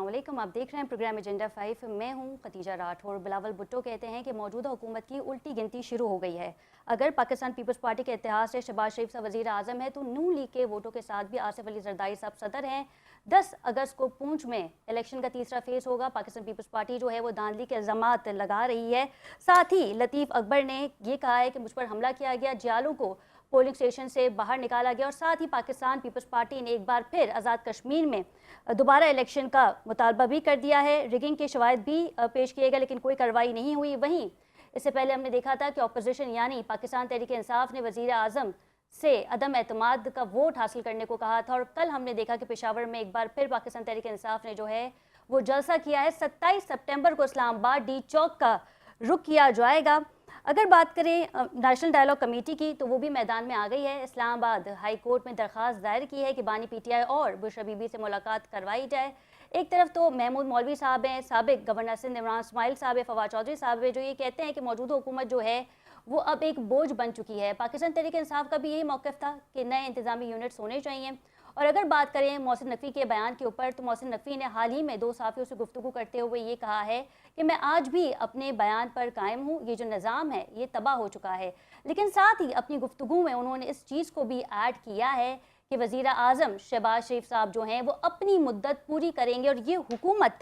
अस्सलाम वालेकुम। आप देख रहे हैं प्रोग्राम एजेंडा 5। मैं हूं खतीजा राठौर। बिलावल भुट्टो कहते हैं कि मौजूदा हुकूमत की उल्टी गिनती शुरू हो गई है। अगर पाकिस्तान पीपल्स पार्टी के इतिहास से शहबाज शरीफ साहब वज़ीर आज़म है तो नून लीग के वोटों के साथ भी आसिफ अली जरदारी साहब सदर हैं। 10 अगस्त को पूंछ में इलेक्शन का तीसरा फेज़ होगा। पाकिस्तान पीपल्स पार्टी जो है वो धांधली के इल्ज़ामात लगा रही है। साथ ही लतीफ़ अकबर ने ये कहा है कि मुझ पर हमला किया गया, जियालों को पोलिंग स्टेशन से बाहर निकाला गया। और साथ ही पाकिस्तान पीपल्स पार्टी ने एक बार फिर आज़ाद कश्मीर में दोबारा इलेक्शन का मुतालबा भी कर दिया है। रिगिंग के शवाहिद भी पेश किए गए लेकिन कोई कार्रवाई नहीं हुई। वहीं इससे पहले हमने देखा था कि अपोजिशन यानी पाकिस्तान तहरीक इंसाफ ने वज़ीर आज़म से अदम एतमाद का वोट हासिल करने को कहा था। और कल हमने देखा कि पेशावर में एक बार फिर पाकिस्तान तहरीक इंसाफ ने जो है वो जलसा किया है। 27 सितंबर को इस्लामाबाद डी चौक का रुख किया जाएगा। अगर बात करें नेशनल डायलॉग कमेटी की तो वो भी मैदान में आ गई है। इस्लामाबाद हाई कोर्ट में दरख्वास्त दायर की है कि बानी पीटीआई और बुशरा बीबी से मुलाकात करवाई जाए। एक तरफ तो महमूद मौलवी साहब हैं, साबिक गवर्नर सिंध इमरान इस्माइल साहब है, फवाद चौधरी साहब है, जो ये कहते हैं कि मौजूदा हुकूमत जो है वो अब एक बोझ बन चुकी है। पाकिस्तान तहरीक इंसाफ का भी यही मौक़िफ़ था कि नए इंतजामी यूनिट्स होने चाहिए। और अगर बात करें मोहसिन नकवी के बयान के ऊपर तो मोहसिन नकवी ने हाल ही में 2 सहाफ़ियों से गुफ्तगू करते हुए ये कहा है कि मैं आज भी अपने बयान पर कायम हूँ, ये जो निज़ाम है ये तबाह हो चुका है। लेकिन साथ ही अपनी गुफ्तगू में उन्होंने इस चीज़ को भी ऐड किया है कि वज़ीर आज़म शहबाज शरीफ साहब जो हैं वो अपनी मुद्दत पूरी करेंगे और ये हुकूमत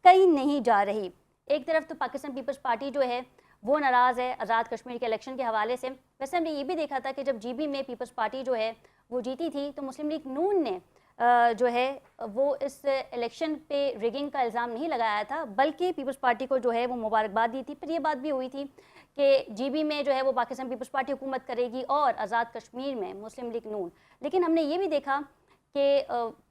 कहीं नहीं जा रही। एक तरफ तो पाकिस्तान पीपल्स पार्टी जो है वो नाराज़ है आज़ाद कश्मीर के इलेक्शन के हवाले से। वैसे हमने ये भी देखा था कि जब जीबी में पीपल्स पार्टी जो है वो जीती थी तो मुस्लिम लीग नून ने जो है वो इस इलेक्शन पे रिगिंग का इल्ज़ाम नहीं लगाया था, बल्कि पीपल्स पार्टी को जो है वो मुबारकबाद दी थी। फिर ये बात भी हुई थी कि जीबी में जो है वो पाकिस्तान पीपल्स पार्टी हुकूमत करेगी और आज़ाद कश्मीर में मुस्लिम लीग नून। लेकिन हमने ये भी देखा कि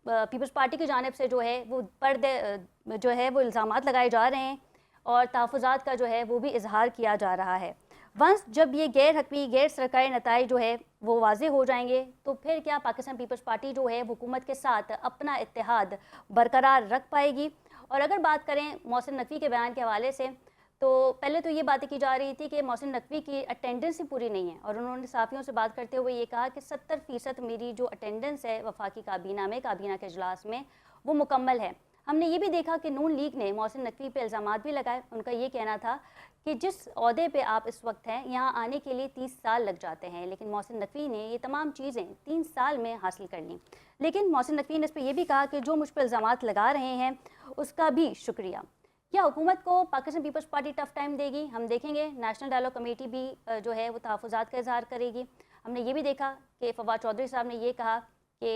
पीपल्स पार्टी की जानिब से जो है वो पर्दे जो है वो इल्ज़ामात लगाए जा रहे हैं और तहफ़्फ़ुज़ात का जो है वो भी इजहार किया जा रहा है। वंस जब ये गैर हकमी गैर सरकारी नताइज जो है वो वाज़े हो जाएंगे तो फिर क्या पाकिस्तान पीपल्स पार्टी जो है हुकूमत के साथ अपना इत्तेहाद बरकरार रख पाएगी। और अगर बात करें मोहसिन नकवी के बयान के हवाले से तो पहले तो ये बातें की जा रही थी कि मोहसिन नकवी की अटेंडेंस ही पूरी नहीं है और उन्होंने सहाफ़ियों से बात करते हुए ये कहा कि 70% मेरी जो अटेंडेंस है वफाकी काबीना में, काबीना के इजलास में, वो मुकम्मल है। हमने ये भी देखा कि नून लीग ने मोहसिन नकवी पे इल्ज़ामात भी लगाए। उनका ये कहना था कि जिस ओहदे पे आप इस वक्त हैं यहाँ आने के लिए 30 साल लग जाते हैं, लेकिन मोहसिन नकवी ने ये तमाम चीज़ें 3 साल में हासिल कर लीं। लेकिन मोहसिन नकवी ने इस पर यह भी कहा कि जो मुझ पर इल्ज़ामात लगा रहे हैं उसका भी शुक्रिया। क्या हुकूमत को पाकिस्तान पीपल्स पार्टी टफ टाइम देगी? हम देखेंगे। नेशनल डायलॉग कमेटी भी जो है वो तहफ़्फ़ुज़ात का इज़हार करेगी। हमने ये भी देखा कि फवाद चौधरी साहब ने ये कहा कि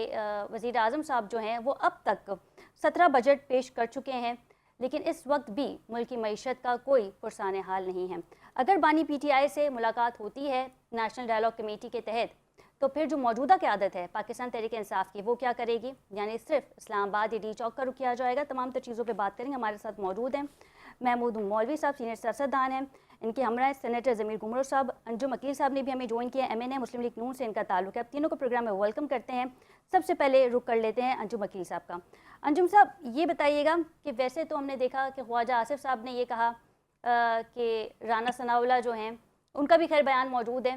वज़ीर आज़म साहब जो हैं वो अब तक 17 बजट पेश कर चुके हैं, लेकिन इस वक्त भी मुल्क की मईशत का कोई पुरसाने हाल नहीं है। अगर बानी पीटीआई से मुलाकात होती है नेशनल डायलॉग कमेटी के तहत तो फिर जो मौजूदा क़यादत है पाकिस्तान तहरीक इंसाफ की वो क्या करेगी? यानी सिर्फ इस्लामाबाद या डी चौक का रुख किया जाएगा? तमाम तर चीज़ों पर बात करेंगे। हमारे साथ मौजूद हैं महमूद मौलवी साहब, सीनियर सियासतदान हैं। इनके हमरा सेनेटर ज़मीर गुमरो साहब, अंजुम अकील साहब ने भी हमें ज्वाइन किया। MNA मुस्लिम लीग नून से इनका ताल्लुक है। अब तीनों को प्रोग्राम में वेलकम करते हैं। सबसे पहले रुख कर लेते हैं अंजुम अकील साहब का। अंजुम साहब, ये बताइएगा कि वैसे तो हमने देखा कि ख्वाजा आसिफ साहब ने ये कहा कि राना सनाउल्लाह जो हैं उनका भी खैर बयान मौजूद है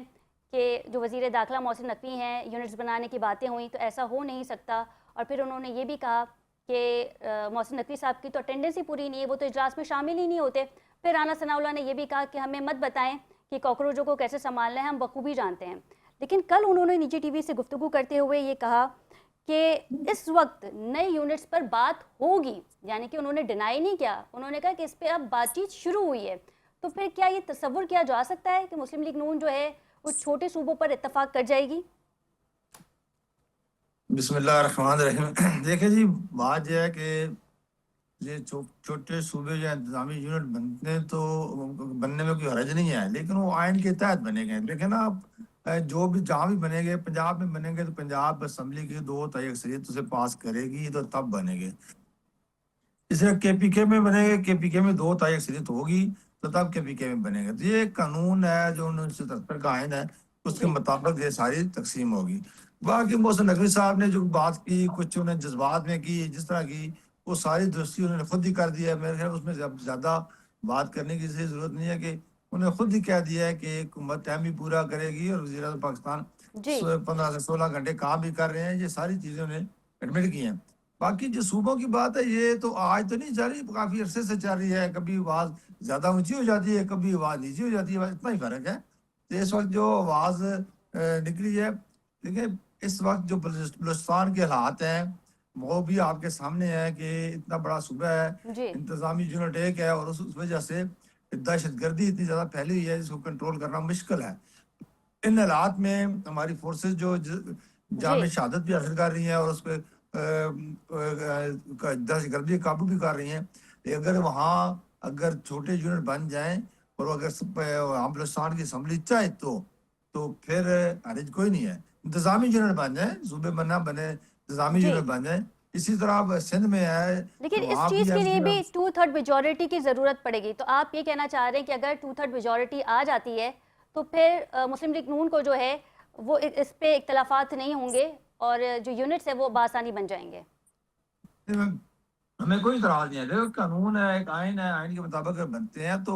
कि जो वज़ीर दाखिला मोहसिन नकवी हैं, यूनिट्स बनाने की बातें हुई तो ऐसा हो नहीं सकता। और फिर उन्होंने ये भी कहा कि मोहसिन नकवी साहब की तो अटेंडेंस ही पूरी नहीं है, वो तो इजलास में शामिल ही नहीं होते। फिर राना सनाउल्लाह ने यह भी कहा कि हमें मत बताएं कि कॉकरोचों को कैसे संभालना है, हम बखूबी जानते हैं। लेकिन कल उन्होंने निजी टीवी से गुफ्तगू करते हुए ये कहा कि इस वक्त नए यूनिट्स पर बात होगी, यानी कि उन्होंने डिनाई नहीं किया। उन्होंने कहा कि इस पर अब बातचीत शुरू हुई है। तो फिर क्या ये तसव्वुर किया जा सकता है कि मुस्लिम लीग नून जो है वो छोटे सूबों पर इत्तफाक कर जाएगी? बिस्मिल्लाहिर्रहमानिर्रहीम। देखिए जी, बात यह है कि ये छोटे सूबे या इंतजामी यूनिट बनते हैं तो बनने में कोई हर्ज नहीं है, लेकिन वो आइन के तहत बनेंगे। देखें ना आप, जो भी जहाँ भी बनेंगे, पंजाब में बनेंगे तो पंजाब असम्बली की 2/3 अक्सरियत उसे पास करेगी तो तब बनेंगे। इसलिए KPK में बनेंगे, KPK में 2/3 अक्सरियत होगी तो तब KPK में बनेंगे। तो ये एक कानून है जो 1977 का आइन है, उसके मुताबिक ये सारी तकसीम होगी। बाकी मोहसिन नकवी साहब ने जो बात की, कुछ उन्हें जज्बात में की, जिस तरह की वो सारी दुरुस्ती उन्होंने खुद ही कर दिया है। मेरे ख्याल उसमें ज़्यादा बात करने की ज़रूरत नहीं है कि उन्हें खुद ही कह दिया है कि हुकूमत टाइम भी पूरा करेगी और वज़ीर आज़म पाकिस्तान जी 15 से 16 घंटे काम भी कर रहे हैं। ये सारी चीज़ें उन्हें एडमिट की हैं। बाकी जो सूबों की बात है, ये तो आज तो नहीं चल रही, काफी अरसे से चल रही है। कभी आवाज ज्यादा ऊंची हो जाती है, कभी आवाज नीची हो जाती है, बस इतना ही फर्क है। तो इस वक्त जो आवाज निकली है, देखिए इस वक्त जो बलूचिस्तान के हालात हैं वो भी आपके सामने है कि इतना बड़ा सूबा है, जी इंतजामी यूनिट एक है, और उस वजह से दहशतगर्दी इतनी ज्यादा फैली हुई है जिसको कंट्रोल करना मुश्किल है। इन हालात में हमारी फोर्सेस जो जी जाम शहादत भी हासिल कर रही हैं और उस पर दहशतगर्दी काबू भी कर रही हैं। अगर वहाँ अगर छोटे यूनिट बन जाएं और अगर हम बलूचिस्तान की असम्बली चाहे तो फिर हर्ज कोई नहीं है। इंतजामी यूनिट बन जाए, सूबे बनना बने, इंतजामी जी। यूनिट बन जाए। इसी तरह अब सिंध में है कि लेकिन इस वहाँ भी चीज़ के लिए भी एमपी। 2/3 मेजॉरिटी की ज़रूरत पड़ेगी, तो आप ये कहना चाह रहे हैं कि अगर 2/3 मेजॉरिटी आ जाती है तो फिर मुस्लिम लीग नून को जो है वो इस पे इख्तलाफात नहीं होंगे और जो यूनिट्स है वो बासानी बन जाएंगे। हमें कोई इतराज नहीं है, देखो कानून है, एक आइन है, आइन के मुताबिक अगर बनते हैं तो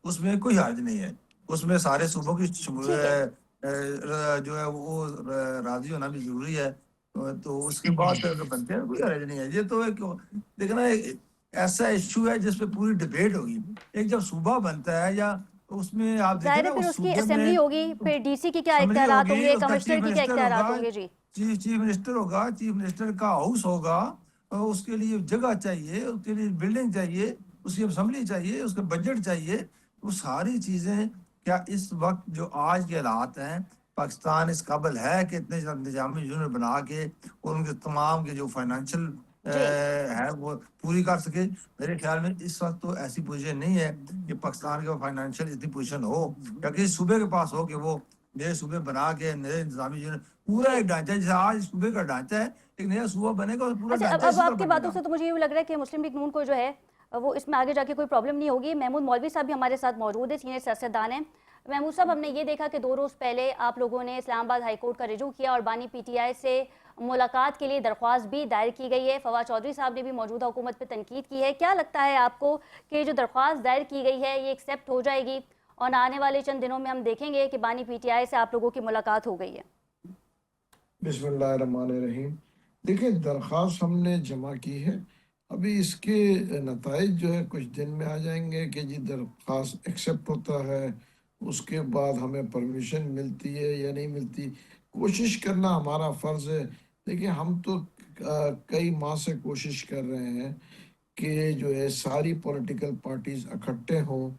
उसमें कोई हर्ज नहीं है। उसमें सारे सूबों की ठीक है। जो है वो राजी होना भी जरूरी है। तो उसके बाद अगर बनते हैं कोई हर्ज नहीं है। ये तो एक देखना एक ऐसा इश्यू है जिस पे पूरी डिबेट होगी। एक जब सूबा बनता है या तो उसमें आप देखें ज़ाहिर ना है फिर उस उसकी सूबे असेंबली में होगी, फिर डीसी की क्या समरी इख्तियारात होगी, होंगे, उसका कमिश्नर चीफ की क्या मिनिस्टर होगा, इख्तियारात होंगे। जी चीफ मिनिस्टर होगा, चीफ मिनिस्टर का हाउस होगा, और उसके लिए जगह चाहिए, उसके लिए बिल्डिंग चाहिए, उसकी असेंबली चाहिए, उसका बजट चाहिए। वो सारी चीजें क्या इस वक्त जो आज के हालात हैं, पाकिस्तान इस काबिल है कि इतने इंतजामी यूनिट बना के और उनके तमाम के जो फाइनेंशियल जी है वो पूरी कर सके। मेरे ख्याल में इस वक्त तो ऐसी पोजीशन नहीं है कि पाकिस्तान के फाइनेंशियल इतनी पोजीशन हो या किसी सूबे के पास हो कि वो नए सूबे बना के नए इंतजामी यूनिट पूरा जी। एक ढांचा है। जैसे आज सूबे का ढांचा है, एक नया सूबा बनेगा और पूरा अच्छा, अब ढांचा अब इसी तरह आपकी बातों बनेगा। से तो मुझे ये लग रहा है कि मुस्लिम लीग नून को जो है वो इसमें आगे जाके कोई प्रॉब्लम नहीं होगी। महमूद मौलवी साहब भी हमारे साथ मौजूद है, सीनियर सियासतदान हैं। महमूद साहब, हमने ये देखा कि 2 रोज़ पहले आप लोगों ने इस्लामाबाद हाई कोर्ट का रिजू किया और बानी पीटीआई से मुलाकात के लिए दरख्वास्त भी दायर की गई है। फवाद चौधरी साहब ने भी मौजूदा हुकूमत पर तनकीद की है। क्या लगता है आपको कि जो दरख्वास्त दायर की गई है ये एक्सेप्ट हो जाएगी और आने वाले चंद दिनों में हम देखेंगे कि बानी पीटीआई से आप लोगों की मुलाकात हो गई है? बिस्मिल्लाहिर्रहमानिर्रहीम। देखिए, दरख्वास्त हमने जमा की है। अभी इसके नताइज जो है कुछ दिन में आ जाएंगे कि जी दरख्वास्त एक्सेप्ट होता है, उसके बाद हमें परमिशन मिलती है या नहीं मिलती। कोशिश करना हमारा फ़र्ज़ है। देखिए, हम तो कई माह से कोशिश कर रहे हैं कि जो है सारी पॉलिटिकल पार्टीज़ इकट्ठे हों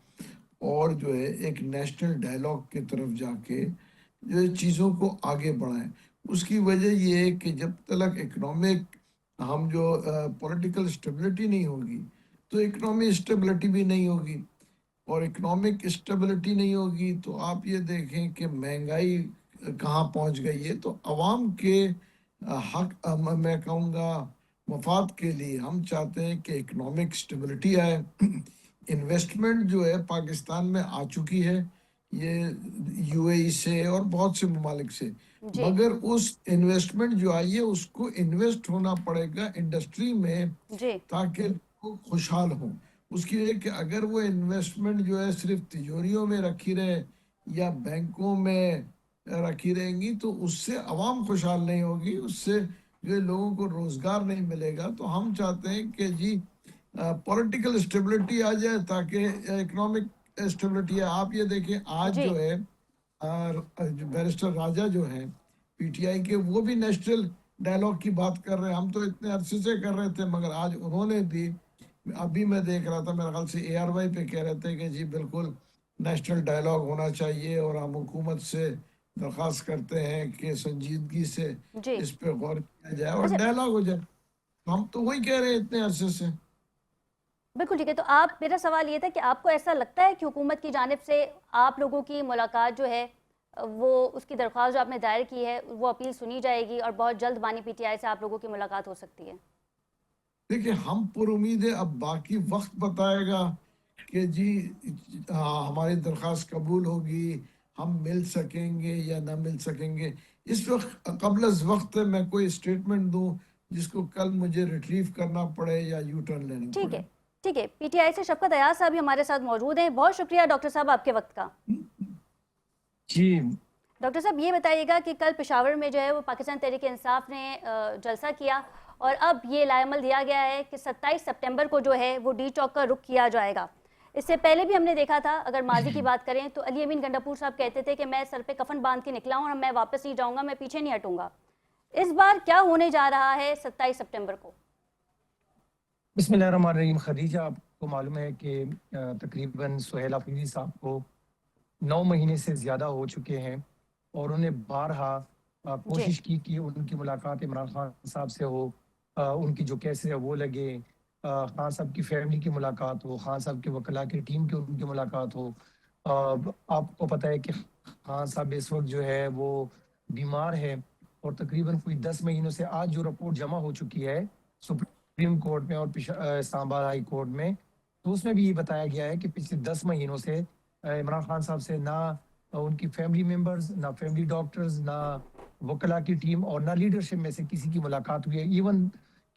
और जो है एक नेशनल डायलॉग की तरफ जाके जो है चीज़ों को आगे बढ़ाएं। उसकी वजह ये है कि जब तक इकोनॉमिक हम जो पॉलिटिकल स्टेबिलिटी नहीं होगी तो इकोनॉमिक स्टेबिलिटी भी नहीं होगी, और इकोनॉमिक स्टेबिलिटी नहीं होगी तो आप ये देखें कि महंगाई कहाँ पहुंच गई है। तो आवाम के हक मैं कहूँगा मफाद के लिए हम चाहते हैं कि इकोनॉमिक स्टेबिलिटी आए। इन्वेस्टमेंट जो है पाकिस्तान में आ चुकी है, ये यूएई से और बहुत से ममालिक से, जी मगर उस इन्वेस्टमेंट जो आई है उसको इन्वेस्ट होना पड़ेगा इंडस्ट्री में जी ताकि वो खुशहाल हों। उसकी वजह कि अगर वो इन्वेस्टमेंट जो है सिर्फ तिजोरियों में रखी रहे या बैंकों में रखी रहेंगी तो उससे आवाम खुशहाल नहीं होगी, उससे जो है लोगों को रोजगार नहीं मिलेगा। तो हम चाहते हैं कि जी पॉलिटिकल स्टेबिलिटी आ जाए ताकि इकोनॉमिक स्टेबिलिटी है। आप ये देखिए आज जी जो है बैरिस्टर राजा जो है पीटीआई के, वो भी नेशनल डायलॉग की बात कर रहे हैं। हम तो इतने अरसे से कर रहे थे मगर आज उन्होंने भी, अभी मैं देख रहा था मेरे ख्याल से एआरवाई पे कह रहे थे कि जी बिल्कुल नेशनल डायलॉग होना चाहिए और हम हुकूमत से दरख्वास्त करते हैं कि संजीदगी से जी। इस पे गौर किया जाए और अच्छा, डायलॉग हो जाए। हम तो वही कह रहे हैं इतने अरसे से। बिल्कुल ठीक है। तो आप, मेरा सवाल ये था कि आपको ऐसा लगता है कि हुकूमत की जानिब से आप लोगों की मुलाकात जो है वो उसकी दरख्वास्त जो आपने दायर की है वो अपील सुनी जाएगी और बहुत जल्द बानी पीटीआई से आप लोगों की मुलाकात हो सकती है? देखिए, हम पर उम्मीद है, अब बाकी वक्त बताएगा कि जी हाँ हमारी दरख्वास्त कबूल होगी, हम मिल सकेंगे या ना मिल सकेंगे। इस वक्त कबल वक्त मैं कोई स्टेटमेंट दूं जिसको कल मुझे रिट्रीव करना पड़े या यू टर्न लेना ठीक पड़े। है, ठीक है। पीटीआई से शफकत अयाज साहब भी हमारे साथ मौजूद हैं। बहुत शुक्रिया डॉक्टर साहब आपके वक्त का। जी। डॉक्टर साहब, ये बताइएगा कि कल पेशावर में जो है वो पाकिस्तान तहरीक इंसाफ ने जलसा किया और अब ये लाएमल दिया गया है कि 27 सितंबर को जो है वो डी चौक का रुख किया जाएगा। इससे पहले भी हमने देखा था, अगर माजी की बात करें तो अली अमीन गंडापुर साहब कहते थे कि मैं सर पे कफन बांध के निकला हूं और मैं वापस नहीं जाऊंगा, मैं पीछे नहीं हटूंगा। इस बार क्या होने जा रहा है 27 सितंबर को? बिस्मिल्लाहिर्रहमानिर्रहीम। खदीजा, आपको मालूम है कि तकरीबन सुहेल अफरीदी साहब को 9 महीने से ज़्यादा हो चुके हैं और उन्हें बारहा कोशिश की कि उनकी मुलाकात इमरान खान साहब से हो, उनकी जो केसेस है वो लगे, खान साहब की फैमिली की मुलाकात हो, खान साहब के वकला की टीम की उनकी मुलाकात हो। आपको पता है कि खान साहब इस वक्त जो है वो बीमार है और तकरीबन कोई 10 महीनों से आज जो रिपोर्ट जमा हो चुकी है सुप्रीम कोर्ट में और इस्लामाबाद हाई कोर्ट में, तो उसमें भी ये बताया गया है कि पिछले 10 महीनों से इमरान खान साहब से ना उनकी फैमिली मेंबर्स, ना फैमिली डॉक्टर्स, ना वकला की टीम और ना लीडरशिप में से किसी की मुलाकात हुई है। इवन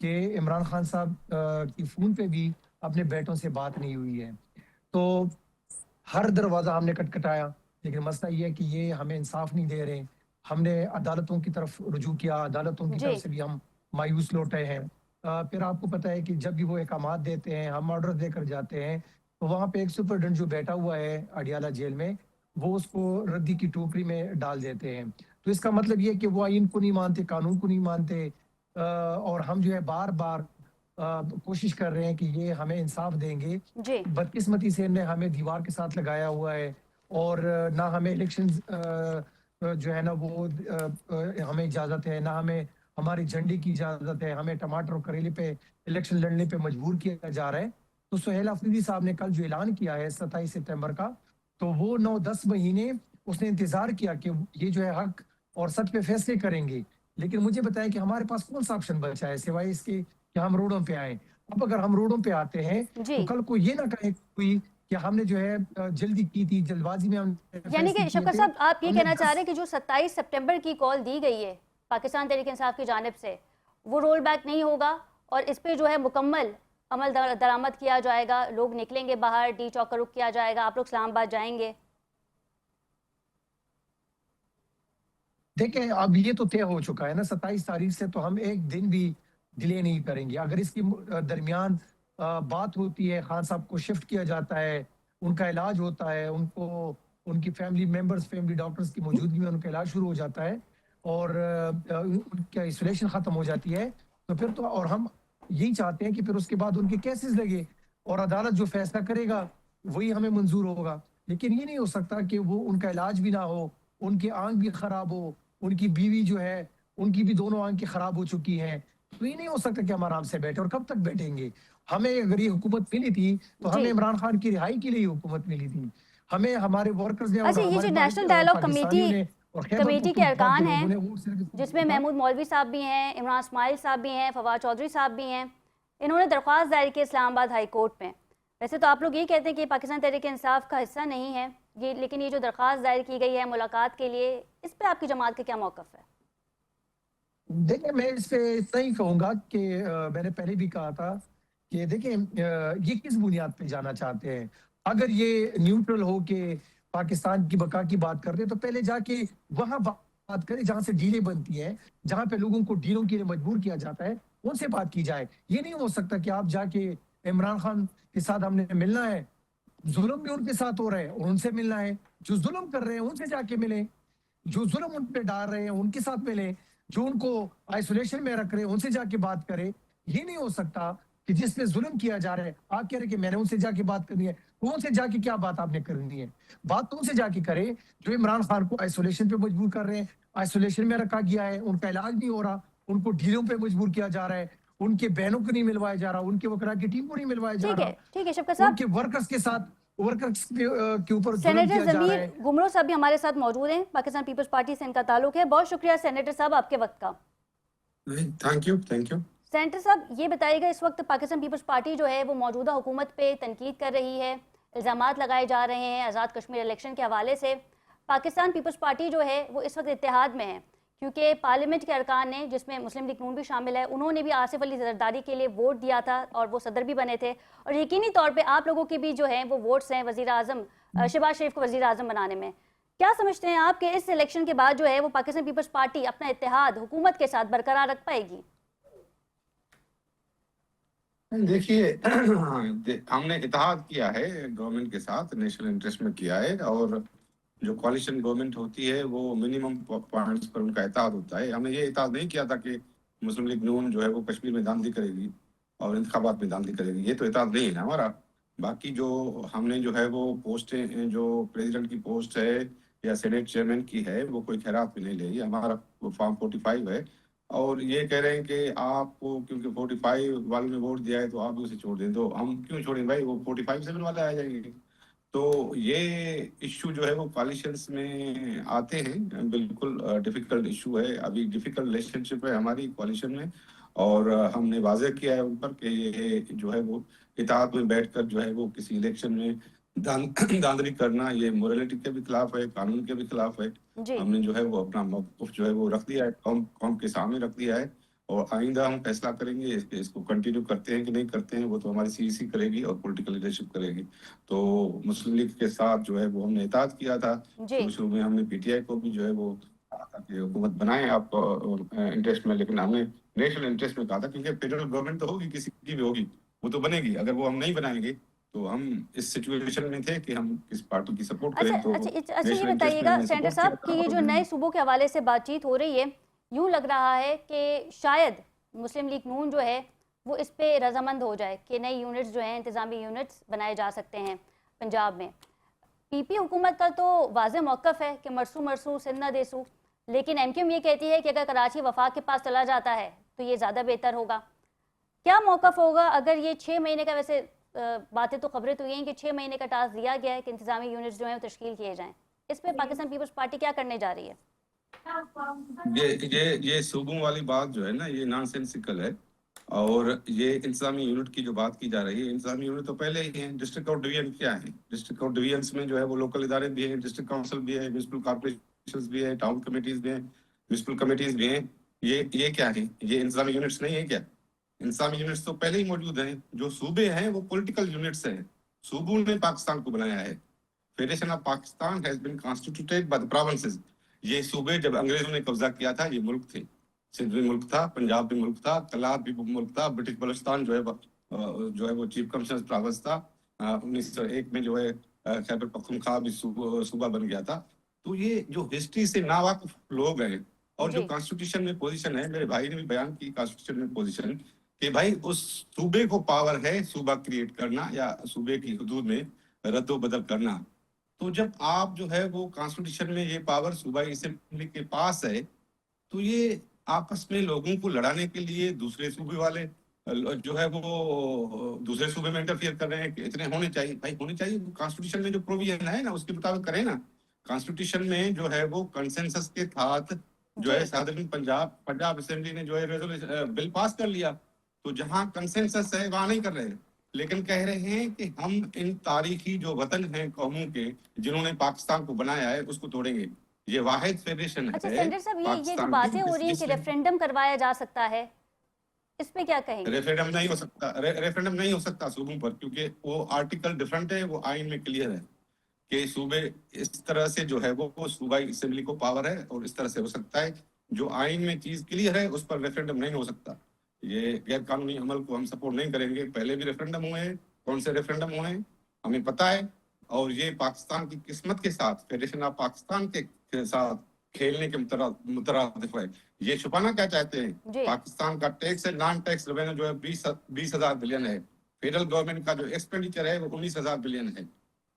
कि इमरान खान साहब की फ़ोन पे भी अपने बेटों से बात नहीं हुई है। तो हर दरवाज़ा हमने खटखटाया, लेकिन मसला ये है कि ये हमें इंसाफ नहीं दे रहे। हमने अदालतों की तरफ रुजू किया, अदालतों की तरफ से भी हम मायूस लौटे हैं। फिर आपको पता है कि जब भी वो अहकामात देते हैं, हम ऑर्डर देकर जाते हैं, तो वहाँ पे एक सुपरडेंट जो बैठा हुआ है अडियाला जेल में, वो उसको रद्दी की टोकरी में डाल देते हैं। तो इसका मतलब ये है कि वो आइन को नहीं मानते, कानून को नहीं मानते, और हम जो है बार बार कोशिश कर रहे हैं कि ये हमें इंसाफ देंगे। बदकिस्मती से इन्हें हमें दीवार के साथ लगाया हुआ है और ना हमें इलेक्शन जो है ना वो हमें इजाज़त है, ना हमें हमारे झंडे की इजाज़त है। हमें टमाटर और करेले पे इलेक्शन लड़ने पे मजबूर किया जा रहा है। तो सुहेल अफरीदी साहब ने कल जो ऐलान किया है 27 सितंबर का, तो वो 9-10 महीने उसने इंतजार किया कि ये जो है हक और सच पे फैसले करेंगे। लेकिन मुझे बताया कि हमारे पास कौन सा ऑप्शन बचा है सिवाय इसके कि हम रोडों पे आए। अब अगर हम रोडों पे आते हैं तो कल को ये ना कहे कोई कि हमने जो है जल्दी की थी, जल्दबाजी में हम। यानी कि शौकत साहब, आप ये कहना चाह रहे हैं कि जो 27 सितंबर की कॉल दी गई है पाकिस्तान तहरीक इंसाफ की जानिब से, वो रोल बैक नहीं होगा और इस पे जो है मुकम्मल अमल दरामद किया जाएगा, लोग निकलेंगे बाहर, डी चौक का रुख किया जाएगा, आप लोग इस्लामाबाद जाएंगे? देखें, अब ये तो तय हो चुका है ना 27 तारीख से, तो हम एक दिन भी डिले नहीं करेंगे। अगर इसकी दरमियान बात होती है, खान साहब को शिफ्ट किया जाता है, उनका इलाज होता है, उनको उनकी फैमिली मेंबर्स, फैमिली डॉक्टर्स की मौजूदगी में उनका इलाज शुरू हो जाता है और उनकी आइसोलेशन खत्म हो जाती है, तो फिर तो और हम यही चाहते हैं कि फिर उसके बाद उनके केसेस लगे और अदालत जो फैसला करेगा वही हमें मंजूर होगा। लेकिन ये नहीं हो सकता कि वो उनका इलाज भी ना हो, उनकी आंख भी खराब हो, उनकी बीवी जो है उनकी भी दोनों आंखें खराब हो चुकी हैं। तो ये नहीं हो सकता कि हम आराम से बैठे, और कब तक बैठेंगे? हमें अगर ये हुकूमत मिली थी तो हमें इमरान खान की रिहाई के लिए हुकूमत मिली थी। हमें हमारे वर्कर्स ने, अच्छा, ये जो नेशनल डायलॉग कमेटी के अरकान हैं, जिसमें महमूद मौलवी साहब भी हैं, इमरान इस्माइल साहब भी हैं, फवाद चौधरी साहब भी हैं, इन्होंने दरख्वास्त दायर की इस्लामाबाद हाई कोर्ट में। वैसे तो आप लोग ये कहते हैं कि पाकिस्तान तहरीक इंसाफ का हिस्सा नहीं है ये, लेकिन ये जो दरख्वास्त दायर की गई है मुलाकात के लिए, इस पे आपकी जमात का क्या मौक़िफ़ है? देखिए, मैं इस पे इतना ही कहूँगा कि मैंने पहले भी कहा था कि देखिए ये किस बुनियाद पे जाना चाहते हैं। अगर ये न्यूट्रल हो के पाकिस्तान की बका की बात करते हैं तो पहले जाके वहां बात करें जहां से डीलें बनती है, जहां पे लोगों को डीलों के लिए मजबूर किया जाता है, उनसे बात की जाए। ये नहीं हो सकता कि आप जाके इमरान खान के साथ हमने मिलना है, जुल्म भी उनके साथ हो रहे हैं और उनसे मिलना है, जो जुल्म कर रहे हैं उनसे जाके मिले, जो जुल्म उन पे डाल रहे हैं उनके साथ मिले, जो उनको आइसोलेशन में रख रहे हैं उनसे जाके बात करें। ये नहीं हो सकता कि जिस पे जुल्म किया जा रहा है आप कह रहे कि मैंने उनसे जाके बात करनी है। तो उनसे जाके क्या बात आपने करनी है? बात तो उनसे जाके करे जो इमरान खान को आइसोलेशन पे मजबूर कर रहे हैं। आइसोलेशन में रखा गया है, उनका इलाज नहीं हो रहा, उनको ढीलों पे मजबूर किया जा रहा है, उनके बहनों को नहीं मिलवाया जा रहा, उनके वकरा की टीम को नहीं मिलवाया जा रहा। ठीक है शौकत साहब, उनके वर्कर्स के साथ वर्कर्स के ऊपर सेनेटर जमीर गुमरो साहब भी हमारे साथ मौजूद हैं, पाकिस्तान पीपल्स पार्टी से इनका ताल्लुक है। बहुत शुक्रिया सेनेटर साहब आपके वक्त का। Thank you. सेनेटर साहब, ये बताइएगा, इस वक्त पाकिस्तान पीपल्स पार्टी जो है वो मौजूदा हुकूमत पे तनकीद कर रही है, इल्ज़ामात लगाए जा रहे हैं आज़ाद कश्मीर इलेक्शन के हवाले से। पाकिस्तान पीपल्स पार्टी जो है वो इस वक्त इत्तेहाद में है, क्योंकि पार्लियामेंट के अरकान ने, जिसमें मुस्लिम लीग नून भी शामिल है, उन्होंने भी आसिफ अली जरदारी के लिए वोट दिया था और वो सदर भी बने थे। और यकीनी तौर पे आप लोगों के भी जो हैं वो वोट्स हैं वज़ीर आज़म शहबाज शरीफ को वज़ीर आज़म बनाने में। क्या समझते हैं आप कि इस इलेक्शन के बाद जो है वो पाकिस्तान पीपल्स पार्टी अपना इत्तेहाद हुकूमत के साथ बरकरार रख पाएगी? देखिए हमने इत्तेहाद किया है गवर्नमेंट के साथ, नेशनल इंटरेस्ट में किया है, और जो कॉलिशन गवर्नमेंट होती है वो मिनिमम पॉइंट्स पर उनका इत्तेहाद होता है। हमने ये इत्तेहाद नहीं किया था कि मुस्लिम लीग नून जो है वो कश्मीर में दाखिली करेगी और इंतखाबात में दाखिली करेगी, ये तो इत्तेहाद नहीं है ना हमारा। बाकी जो हमने जो है वो पोस्टें, जो प्रेसिडेंट की पोस्ट है या सेनेट चेयरमैन की है, वो कोई खैरात में नहीं लेगी। हमारा फॉर्म 45 है, और ये कह रहे हैं कि आपको क्योंकि 45 वाले ने वोट दिया है तो आप भी उसे छोड़ दें, तो हम क्यों छोड़ें भाई, वो 45-7 वाले आ जाएंगे। तो ये इश्यू जो है वो कॉलिशंस में आते हैं, बिल्कुल डिफिकल्ट इशू है, अभी डिफिकल्ट रिलेशनशिप है हमारी कॉलिशन में, और हमने वाज़ेह किया है उन पर कि ये जो है वो इत्तेहाद में बैठकर जो है वो किसी इलेक्शन में धांधली करना, ये मोरालिटी के भी खिलाफ है, कानून के भी खिलाफ है। जी हमने जो है वो अपना मौक़िफ़ जो है वो रख दिया है, कौम के सामने रख दिया है, और आइंदा हम फैसला करेंगे इसको कंटिन्यू करते हैं कि नहीं करते हैं, वो तो हमारी सीईसी करेगी और पॉलिटिकल लीडरशिप करेगी। तो मुस्लिम लीग के साथ जो है वो हमने इत्तेहाद किया था। जी शुरू में हमने पीटीआई को भी जो है वो कहा था कि हुकूमत बनाएं आप इंटरेस्ट में, लेकिन हमने नेशनल इंटरेस्ट में कहा था, क्योंकि फेडरल गवर्नमेंट तो होगी, किसी की भी होगी, वो तो बनेगी। अगर वो हम नहीं बनाएंगे तो हम इस सिचुएशन में थे कि हम किस पार्टी की सपोर्ट अच्छा करें। तो अच्छा, ये नेशनल इंटरेस्ट में बताइएगा हमने सेनेटर सपोर्ट साहब किया कि था, ये और जो नए सूबों के हवाले से बातचीत हो रही है, यूं लग रहा है कि शायद मुस्लिम लीग नून जो है वो इस पे रजामंद हो जाए कि नई यूनिट्स जो हैं, इंतजामी यूनिट्स बनाए जा सकते हैं पंजाब में। पीपी हुकूमत का तो वाज़ेह मौक़िफ़ है कि मरसू मरसू सिंध न देसू, लेकिन एमक्यूएम ये कहती है कि अगर कराची वफाक के पास चला जाता है तो ये ज़्यादा बेहतर होगा। क्या मौक़िफ़ होगा अगर ये 6 महीने का, वैसे बातें तो खबरें तो ये हैं कि 6 महीने का टास्क दिया गया है कि इंतजामी यूनिट्स जो हैं वो तश्कील किए जाएं, इस पे पाकिस्तान पीपल्स पार्टी क्या करने जा रही है? ये सूबों वाली बात जो है ना, ये नॉनसेंसिकल है। और ये इंतजामी यूनिट की जो बात की जा रही है, इंतजामी यूनिट तो पहले ही है। डिस्ट्रिक्ट और डिवीजन क्या है? डिस्ट्रिक्ट और डिवीजन में जो है वो लोकल इदारे भी है, डिस्ट्रिक्ट काउंसिल भी है, म्युनिसिपल कॉर्पोरेशन भी है, टाउन कमेटीज भी है, म्युनिसिपल कमेटीज भी हैं। ये क्या है? ये इंतजामी यूनिट्स नहीं है क्या? इंतजामी यूनिट्स तो पहले ही मौजूद हैं। जो सूबे हैं वो पॉलिटिकल यूनिट्स हैं। सूबों ने पाकिस्तान को बनाया है। Federation of Pakistan has been constituted by the provinces. ये सूबे जब अंग्रेजों ने कब्जा किया था, ये मुल्क थे। सिंध भी मुल्क था, पंजाब भी मुल्क था, कलात भी मुल्क था, ब्रिटिश बलूचिस्तान जो है वो चीफ कमिश्नर प्रोविंस था। 1901 में जो है खैबर पख्तूनख्वा भी सूबा बन गया था। तो ये जो हिस्ट्री से नावाकिफ लोग हैं, और जो जी कॉन्स्टिट्यूशन में पोजीशन है, मेरे भाई ने भी बयान की कॉन्स्टिट्यूशन में पोजीशन, कि भाई उस सूबे को पावर है सूबा क्रिएट करना या सूबे की हदूद में रद्दो बदल करना। तो जब आप जो है वो कॉन्स्टिट्यूशन में ये पावर सूबाई असेंबली के पास है, तो ये आपस में लोगों को लड़ाने के लिए दूसरे सूबे वाले जो है वो दूसरे सूबे में इंटरफियर कर रहे हैं कि इतने होने चाहिए। भाई होने चाहिए, कॉन्स्टिट्यूशन में जो प्रोविजन है ना उसके मुताबिक करें ना। कॉन्स्टिट्यूशन में जो है वो कंसेंसस के साथ जो है जी साधारण पंजाब असेंबली ने जो है रेजोल्यूशन बिल पास कर लिया। तो जहां कंसेंसस है वहां नहीं कर रहे हैं, लेकिन कह रहे हैं कि हम इन तारीखी जो वतन हैं कौमों के जिन्होंने पाकिस्तान को बनाया है उसको तोड़ेंगे। ये वाहिद फेडरेशन अच्छा है सेनेटर साहब, ये जो पाकिस्तान बातें हो की, रही हैं कि जिसमें रेफरेंडम करवाया जा सकता है, इस पे क्या कहेंगे? रेफरेंडम नहीं हो सकता। रेफरेंडम नहीं हो सकता सूबों पर, क्योंकि वो आर्टिकल डिफरेंट है, वो आइन में क्लियर है कि सूबे इस तरह से जो है वो सूबाई असेंबली को पावर है और इस तरह से हो सकता है। जो आइन में चीज क्लियर है उस पर रेफरेंडम नहीं हो सकता। ये गैर कानूनी अमल को हम सपोर्ट नहीं करेंगे। पहले भी रेफरेंडम हुए हैं, कौन से रेफरेंडम हुए हैं हमें पता है, और ये पाकिस्तान की किस्मत के साथ, फेडरेशन ऑफ पाकिस्तान के साथ खेलने के मुतरादिफ है। ये छुपाना क्या चाहते हैं? जी पाकिस्तान का टैक्स है, नॉन टैक्स रेवेन्यू जो है 20,000 बिलियन है। फेडरल गवर्नमेंट का जो एक्सपेंडिचर है वो 19,000 बिलियन है।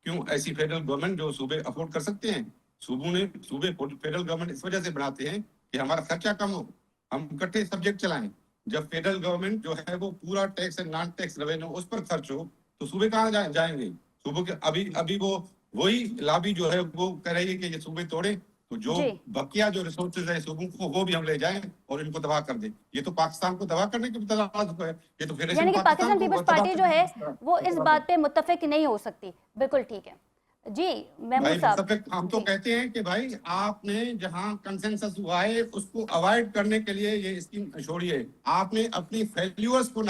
क्यों ऐसी फेडरल गवर्नमेंट जो सूबे अफोर्ड कर सकते हैं? सूबे फेडरल गवर्नमेंट इस वजह से बनाते हैं कि हमारा खर्चा कम हो, हम इकट्ठे सब्जेक्ट चलाएं। जब फेडरल गवर्नमेंट जो है वो पूरा tax and non tax revenue उस पर खर्च हो, तो सूबे कहाँ जाएंगे? सूबों के अभी वो वही लाबी जो है वो कह रही है कि ये सूबे तोड़े, तो जो जी बकिया जो रिसोर्सेज है सूबों को वो भी हम ले जाएं और इनको तबाह कर दें। ये तो पाकिस्तान को तबाह करने की तलाश है। ये तो फेडरेशन यानी कि पाकिस्तान को पीपल्स तबाह पार्टी जो है करने वो इस बात पे मुत्तफिक नहीं हो सकती। बिल्कुल ठीक है जी महमूद भाई साहब। मुत्तफिक हम तो जी कहते हैं कि भाई आपने जहां कंसेंसस हुआ है उसको अवॉइड करने के लिए ये स्कीम छोड़िए। आपने अपनी फेल्यूर्स को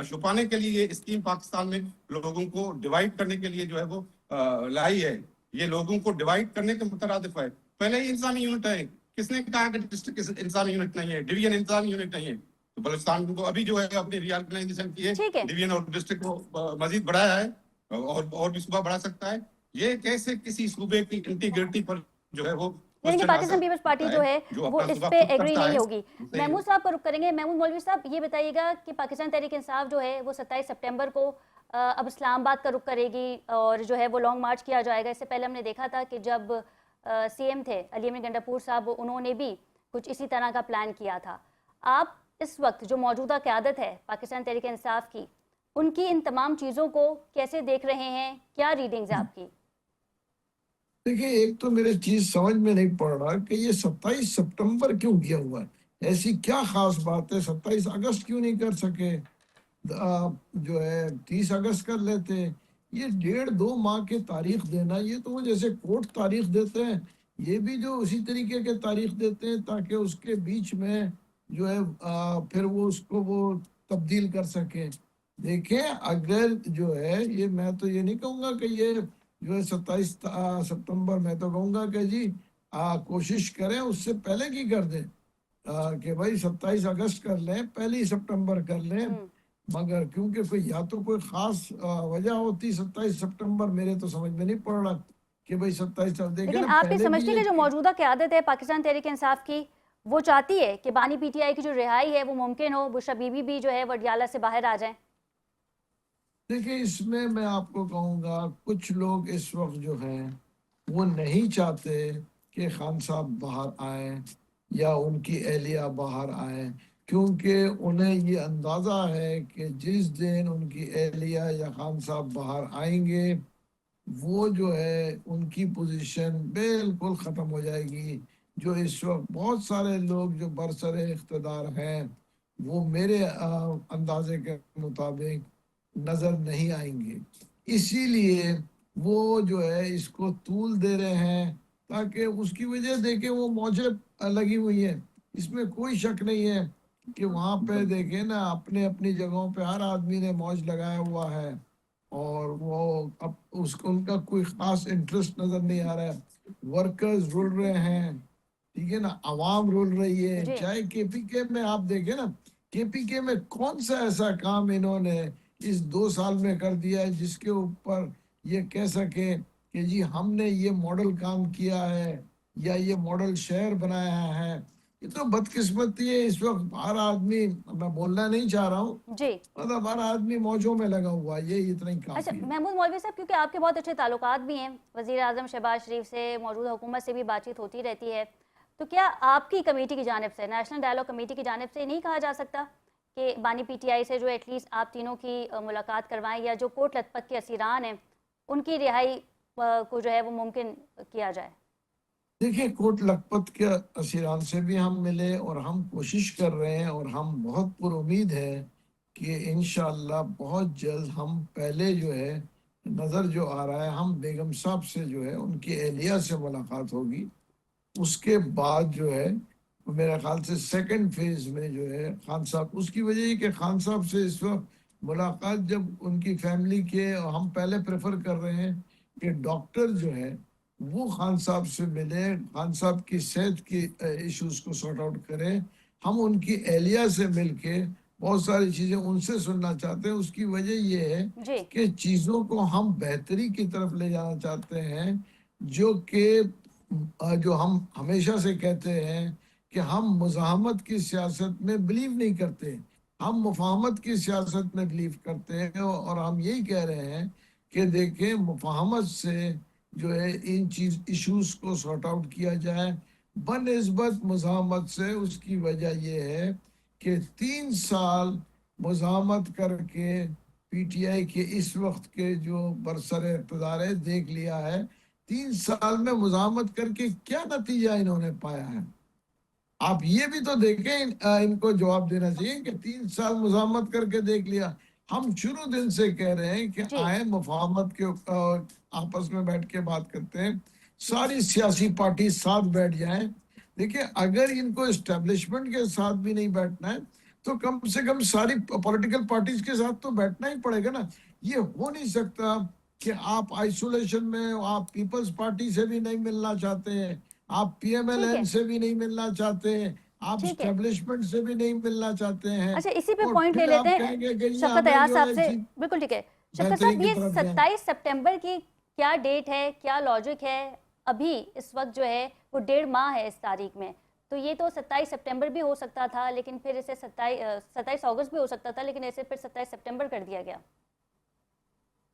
छुपाने के लिए ये स्कीम पाकिस्तान में लोगों को डिवाइड करने के लिए जो है वो लाई है। ये लोगों को डिवाइड करने के मुतरादिफ है। पहले ही इंतजामी यूनिट है, किसने कहा कि डिस्ट्रिक्ट इंतजामी यूनिट नहीं है, डिवीजन इंतजामी यूनिट नहीं है? तो बलूचिस्तान को अभी जो है अपनी रीऑर्गेनाइजेशन की है, ठीक है। डिवीजन और डिस्ट्रिक्ट को मजीद बढ़ाया है और भी सूबा बढ़ा सकता है। ये कैसे किसी सूबे की इंटीग्रिटी पर जो है वो यानी कि क्वेश्चन आ पाकिस्तान पीपल्स पार्टी जो है जो वो अपना इस सूबा पे खुद एग्री करता नहीं है, होगी। उसे- महमूद साहब को रुक करेंगे। महमूद मौलवी साहब, ये बताइएगा कि पाकिस्तान तहरीक इंसाफ जो है वो 27 सितंबर को अब इस्लामाबाद का रुख करेगी और जो है वो लॉन्ग मार्च किया जाएगा। इससे पहले हमने देखा था कि जब सीएम थे अली अमीन गंडापुर साहब, उन्होंने भी कुछ इसी तरह का प्लान किया था। आप इस वक्त जो मौजूदा क़यादत है पाकिस्तान तहरीक इंसाफ की, उनकी इन तमाम चीज़ों को कैसे देख रहे हैं? क्या रीडिंग्स है आपकी? देखिए, एक तो मेरे चीज समझ में नहीं पड़ रहा कि ये 27 सितंबर क्यों किया हुआ है। ऐसी क्या खास बात है? 27 अगस्त क्यों नहीं कर सके? जो है 30 अगस्त कर लेते। ये 1.5-2 माह के तारीख देना, ये तो वो जैसे कोर्ट तारीख देते हैं, ये भी जो उसी तरीके के तारीख देते हैं ताकि उसके बीच में जो है फिर वो उसको वो तब्दील कर सके। देखें, अगर जो है ये, मैं तो ये नहीं कहूँगा कि ये जो है 27 सितंबर, मैं तो कहूँगा कि जी कोशिश करें उससे पहले की कर दें, कि भाई 27 अगस्त कर लें, 1 सितंबर कर लें। मगर क्योंकि कोई या तो कोई खास वजह होती 27 सितंबर, मेरे तो समझ में नहीं पड़ रहा कि भाई 27। लेकिन आप ये समझते हैं कि जो मौजूदा क़यादत है पाकिस्तान तहरीक इंसाफ की, वो चाहती है कि बानी पीटीआई की जो रिहाई है वो मुमकिन हो, बुशरा बीबी भी जो है वडियाला से बाहर आ जाएं? देखिए, इसमें मैं आपको कहूँगा कुछ लोग इस वक्त जो हैं वो नहीं चाहते कि खान साहब बाहर आए या उनकी एहलिया बाहर आए, क्योंकि उन्हें ये अंदाज़ा है कि जिस दिन उनकी एहलिया या खान साहब बाहर आएंगे, वो जो है उनकी पोजीशन बिल्कुल ख़त्म हो जाएगी। जो इस वक्त बहुत सारे लोग जो बरसरे इख्तदार हैं, वो मेरे अंदाजे के मुताबिक नजर नहीं आएंगे। इसीलिए वो जो है इसको तूल दे रहे हैं, ताकि उसकी वजह देखे वो मौजें लगी हुई है। इसमें कोई शक नहीं है कि वहाँ पे देखे ना, अपने अपनी जगहों पे हर आदमी ने मौज लगाया हुआ है और वो अब उसको उनका कोई खास इंटरेस्ट नजर नहीं आ रहा है। वर्कर्स रुल रहे हैं, ठीक है ना, आवाम रुल रही है। चाहे केपीके में आप देखें ना, केपीके में कौन सा ऐसा काम इन्होंने इस 2 साल में कर दिया है जिसके ऊपर ये कह सके कि जी हमने ये मॉडल काम किया है या ये मॉडल शहर बनाया है। ये तो बदकिस्मती है। इस वक्त हर आदमी, मैं बोलना नहीं चाह रहा हूँ जी, मतलब हर आदमी मौजों में लगा हुआ है, ये इतना ही काफी अच्छा है। महमूद मौलवी साहब, क्योंकि आपके बहुत अच्छे ताल्लुकात भी हैं वज़ीर आज़म शहबाज शरीफ से, मौजूदा हुकूमत से भी बातचीत होती रहती है, तो क्या आपकी कमेटी की जानिब से, नेशनल डायलॉग कमेटी की जानिब से नहीं कहा जा सकता कि बानी पीटीआई से जो एटलीस्ट आप तीनों की मुलाकात करवाएं या जो कोट लखपत के असीरान हैं उनकी रिहाई को जो है वो मुमकिन किया जाए? देखिए, कोट लखपत के असीरान से भी हम मिले और हम कोशिश कर रहे हैं और हम बहुत पुरुमीद है कि इंशाअल्लाह बहुत जल्द हम पहले जो है नज़र जो आ रहा है, हम बेगम साहब से जो है उनकी एहलिया से मुलाकात होगी। उसके बाद जो है मेरे ख्याल से सेकंड फेज में जो है खान साहब, उसकी वजह ये कि खान साहब से इस वक्त मुलाकात जब उनकी फैमिली के, हम पहले प्रेफर कर रहे हैं कि डॉक्टर जो है वो खान साहब से मिले, खान साहब की सेहत की इश्यूज को सॉर्ट आउट करें। हम उनकी एहलिया से मिलके बहुत सारी चीज़ें उनसे सुनना चाहते हैं। उसकी वजह ये है कि चीज़ों को हम बेहतरी की तरफ ले जाना चाहते हैं, जो हम हमेशा से कहते हैं कि हम मुज़ाहमत की सियासत में बिलीव नहीं करते, हम मुफाहमत की सियासत में बिलीव करते हैं। और हम यही कह रहे हैं कि देखें, मुफाहमत से जो है इन चीज इश्यूज को सॉर्ट आउट किया जाए बनिस्बत मुज़ाहमत से। उसकी वजह यह है कि 3 साल मुज़ाहमत करके पीटीआई के इस वक्त के जो बरसर इक़्तिदार है देख लिया है, 3 साल में मुज़ाहमत करके क्या नतीजा इन्होंने पाया है। आप ये भी तो देखें, इनको जवाब देना चाहिए कि 3 साल मुज़ाहमत करके देख लिया। हम शुरू दिन से कह रहे हैं कि आए मुफाहमत के आपस में बैठ के बात करते हैं, सारी सियासी पार्टी साथ बैठ जाएं। देखिए, अगर इनको एस्टेब्लिशमेंट के साथ भी नहीं बैठना है तो कम से कम सारी पॉलिटिकल पार्टीज के साथ तो बैठना ही पड़ेगा ना। ये हो नहीं सकता कि आप आइसोलेशन में, आप पीपल्स पार्टी से भी नहीं मिलना चाहते हैं, आप पीएमएलएन से भी नहीं मिलना चाहते हैं, आप ठीक है। स्टैब्लिशमेंट से भी नहीं मिलना चाहते हैं। अच्छा, इसी पे और पॉइंट ले फिर आप लेते हैं कहेंगे कि जी शफकत हमें अयाज जो साहब है से। जी बिल्कुल ठीक है शफकत बेहतरी साहब, की ये तरफ जाएं। 27 सितंबर की क्या डेट है, क्या लॉजिक है? अभी इस वक्त जो है वो 1.5 माह है इस तारीख में, तो ये तो 27 सितंबर भी हो सकता था, लेकिन फिर इसे 27 अगस्त भी हो सकता था, लेकिन ऐसे फिर 27 सितंबर कर दिया गया।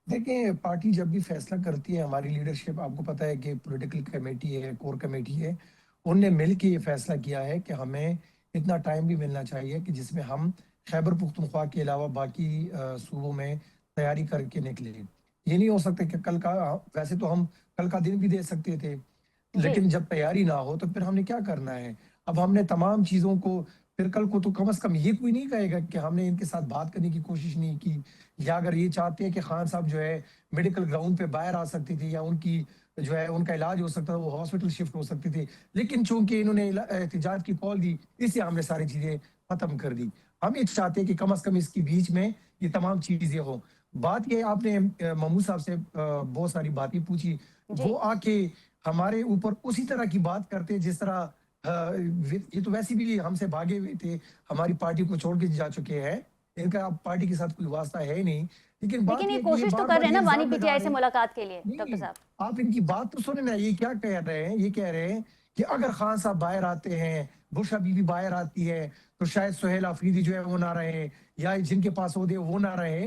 देखिए, पार्टी जब भी फैसला करती है, हमारी लीडरशिप, आपको पता है कि पॉलिटिकल कमेटी है, कोर कमेटी है, उनने मिल के ये फैसला किया है कि हमें इतना टाइम भी मिलना चाहिए कि जिसमें हम खैबर पुख्तनख्वा के अलावा बाकी सूबों में तैयारी करके निकले। ये नहीं हो सकता कि कल का, वैसे तो हम कल का दिन भी दे सकते थे, जी लेकिन जब तैयारी ना हो तो फिर हमने क्या करना है? अब हमने तमाम चीज़ों को, फिर कल को तो कम से कम ये कोई नहीं कहेगा कि हमने इनके साथ बात करने की कोशिश नहीं की, या अगर ये चाहते हैं कि खान साहब जो है मेडिकल ग्राउंड पे बाहर आ सकते थे, या उनकी जो है उनका इलाज हो सकता था, वो हॉस्पिटल शिफ्ट हो सकते थे, लेकिन चूंकि इन्होंने एहतिजाज की कॉल दी, इससे हमने सारी चीज़ें खत्म कर दी। हम ये चाहते हैं कि कम से कम इसके बीच में ये तमाम चीज़ें हों। बात ये, आपने महमूद साहब से बहुत सारी बातें पूछी, जी वो आके हमारे ऊपर उसी तरह की बात करते हैं जिस तरह ये तो वैसे भी हमसे भागे हुए थे, हमारी पार्टी को छोड़ के जा चुके हैं, इनका अब पार्टी के साथ कोई वास्ता है नहीं। लेकिन बात लेकिन ये ये है कि ये कोशिश तो बार कर बार रहे हैं ये ना वानी इल्जाम लगा पीटीआई रहे से हैं। मुलाकात के लिए, डॉक्टर नहीं, साहब। आप इनकी बात तो सुने ना, ये क्या कह रहे हैं? ये कह रहे हैं कि अगर खान साहब बाहर आते हैं, बुशरा बीबी बाहर आती है, तो शायद सुहेल अफरीदी जो है वो ना रहे, या जिनके पास ओहदे वो ना रहे,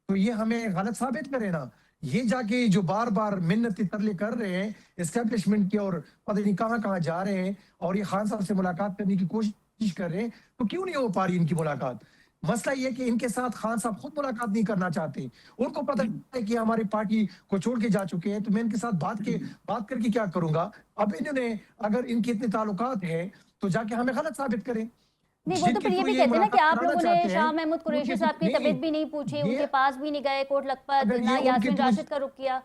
तो ये हमें गलत साबित करे ना। ये जाके जो बार बार मिन्नती तरले कर रहे हैं एस्टेब्लिशमेंट की, और पता नहीं कहाँ कहाँ जा रहे हैं, और ये खान साहब से मुलाकात करने की कोशिश कर रहे हैं, तो क्यों नहीं हो पा रही इनकी मुलाकात? मसला ये है कि इनके साथ खान साहब खुद मुलाकात नहीं करना चाहते। उनको पता है कि हमारी पार्टी को छोड़ के जा चुके हैं, तो मैं इनके साथ बात करके क्या करूंगा? अब इन्होंने, अगर इनके इतने ताल्लुकात हैं, तो जाके हमें गलत साबित करें। नहीं, वो तो जिनके फिर ये थ्रू भी ये कहते हैं ना कि मुलाकात आप कराना लोगों ने चाहते हैं, शाह महमूद कुरैशी उनके साहब की नहीं, तबीयत भी नहीं पूछी, ये उनके पास भी नहीं गए कोट लखपत, अगर ना ये उनके यास्मीन थ्रू, राशिद का रुख किया।